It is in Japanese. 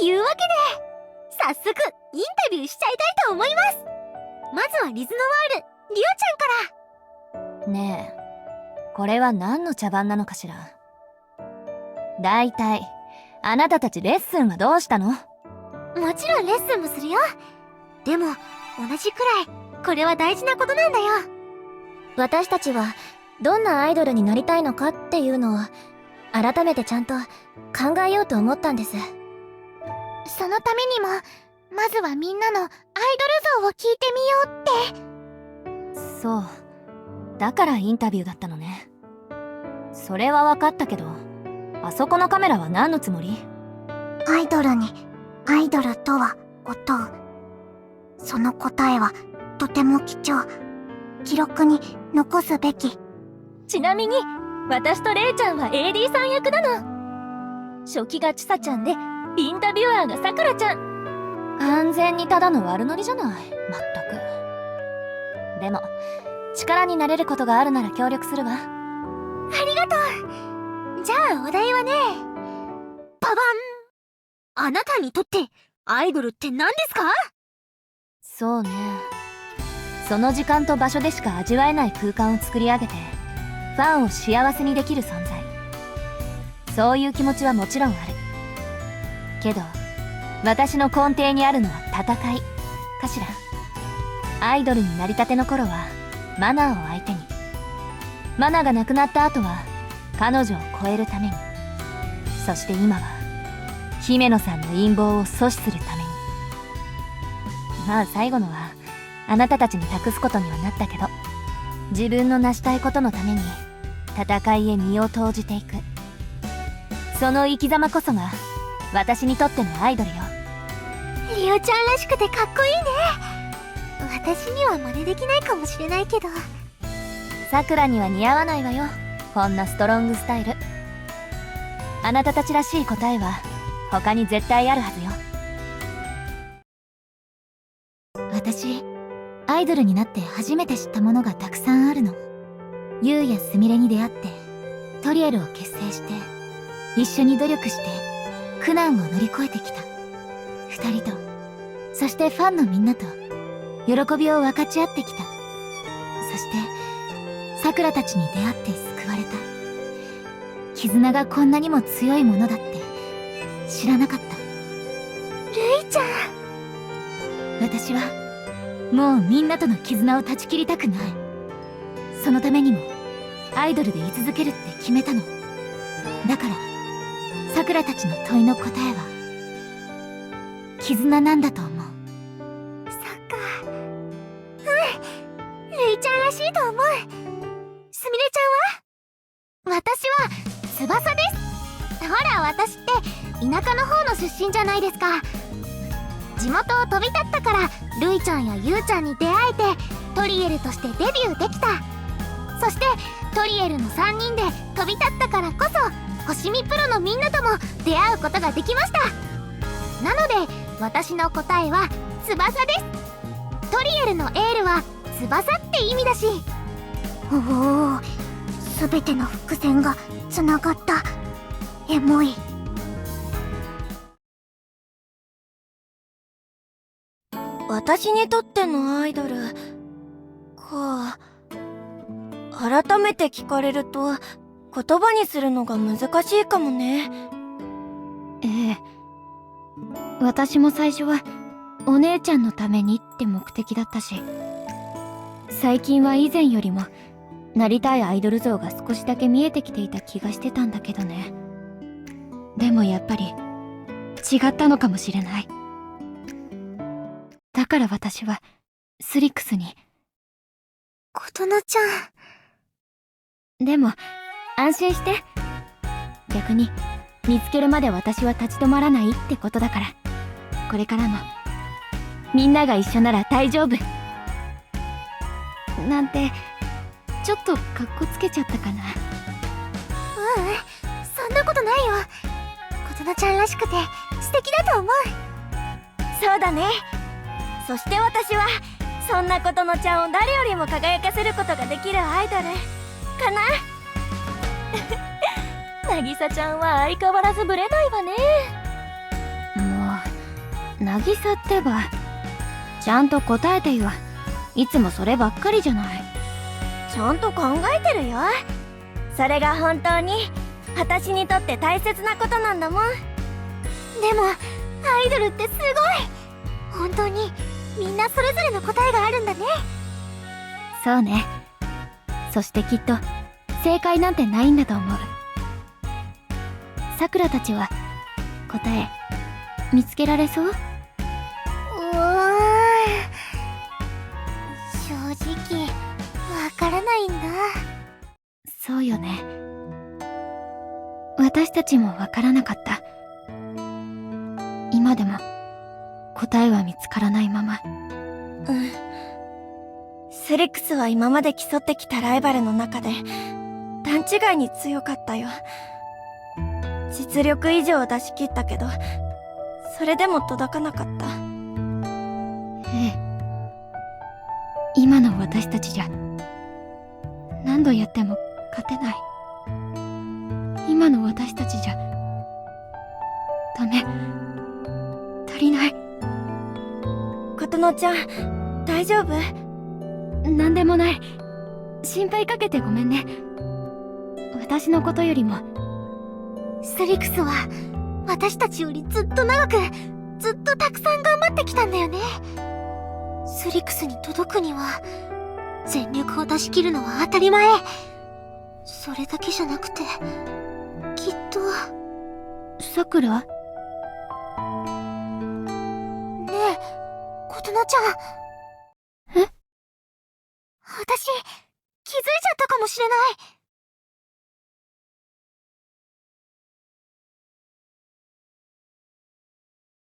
いうわけで早速インタビューしちゃいたいと思います。まずはリズノワールリオちゃんから。ねえ、これは何の茶番なのかしら。だいたいあなたたちレッスンはどうしたの？もちろんレッスンもするよ。でも同じくらいこれは大事なことなんだよ。私たちはどんなアイドルになりたいのかっていうのを改めてちゃんと考えようと思ったんです。そのためにもまずはみんなのアイドル像を聞いてみようって。そう、だからインタビューだったのね。それは分かったけど、あそこのカメラは何のつもり？アイドルにアイドルとはを問う。その答えはとても貴重。記録に残すべき。ちなみに私とレイちゃんは AD さん役なの。初期がちさちゃんでインタビュアーがさくらちゃん。完全にただの悪ノリじゃない、まったく。でも力になれることがあるなら協力するわ。ありがとう。じゃあお題はね、ババン。あなたにとってアイドルって何ですか？そうね、その時間と場所でしか味わえない空間を作り上げてファンを幸せにできる存在。そういう気持ちはもちろんあるけど、私の根底にあるのは戦いかしら。アイドルになりたての頃はマナーを相手に、マナーがなくなった後は彼女を超えるために、そして今は姫野さんの陰謀を阻止するために。まあ最後のはあなたたちに託すことにはなったけど、自分の成したいことのために戦いへ身を投じていく、その生き様こそが私にとってのアイドルよ。リオちゃんらしくてかっこいいね。私には真似できないかもしれないけど、さくらには似合わないわよ、こんなストロングスタイル。あなたたちらしい答えは他に絶対あるはずよ。私アイドルになって初めて知ったものがたくさんあるの。ユウやスミレに出会ってトリエルを結成して一緒に努力して苦難を乗り越えてきた二人と、そしてファンのみんなと喜びを分かち合ってきた。そしてさくらたちに出会って救われた。絆がこんなにも強いものだって知らなかった。ルイちゃん、私はもうみんなとの絆を断ち切りたくない。そのためにもアイドルで居続けるって決めたの。だからさくらたちの問いの答えは絆なんだと思う。そっか、ルイちゃんらしいと思う。すみれちゃんは？私は翼です。ほら、私って田舎の方の出身じゃないですか。地元を飛び立ったからルイちゃんやユウちゃんに出会えてトリエルとしてデビューできた。そしてトリエルの3人で飛び立ったからこそ星見プロのみんなとも出会うことができました。なので私の答えは翼です。トリエルのエールは翼って意味だし。おお、全ての伏線がつながった。エモい。私にとってのアイドルか。改めて聞かれると言葉にするのが難しいかもね。ええ、私も最初はお姉ちゃんのためにって目的だったし、最近は以前よりもなりたいアイドル像が少しだけ見えてきていた気がしてたんだけどね。でもやっぱり違ったのかもしれない。だから私はスリックスに。琴乃ちゃん。でも安心して。逆に見つけるまで私は立ち止まらないってことだから、これからもみんなが一緒なら大丈夫なんてちょっとカッコつけちゃったかな。そんなことないよ。琴乃ちゃんらしくて素敵だと思う。そうだね。そして私はそんな琴乃ちゃんを誰よりも輝かせることができるアイドルかな。渚ちゃんは相変わらずブレないわね。も渚ってば、ちゃんと答えてよ。いつもそればっかりじゃない。ちゃんと考えてるよ。それが本当に私にとって大切なことなんだもん。でもアイドルってすごい。本当にみんなそれぞれの答えがあるんだね。そうね。そしてきっと正解なんてないんだと思う。さくらたちは答え見つけられそう？正直わからないんだ。そうよね。私たちもわからなかった。今でも答えは見つからないまま。スリックスは今まで競ってきたライバルの中で段違いに強かったよ。実力以上を出し切ったけど、それでも届かなかった。ええ。今の私たちじゃ何度やっても勝てない。今の私たちじゃダメ。足りない。琴乃ちゃん、大丈夫？なんでもない。心配かけてごめんね。私のことよりも。スリクスは私たちよりずっと長く、ずっとたくさん頑張ってきたんだよね。スリクスに届くには全力を出し切るのは当たり前。それだけじゃなくて、きっと。さくら？ねえ、琴乃ちゃん。え？私、気づいちゃったかもしれない。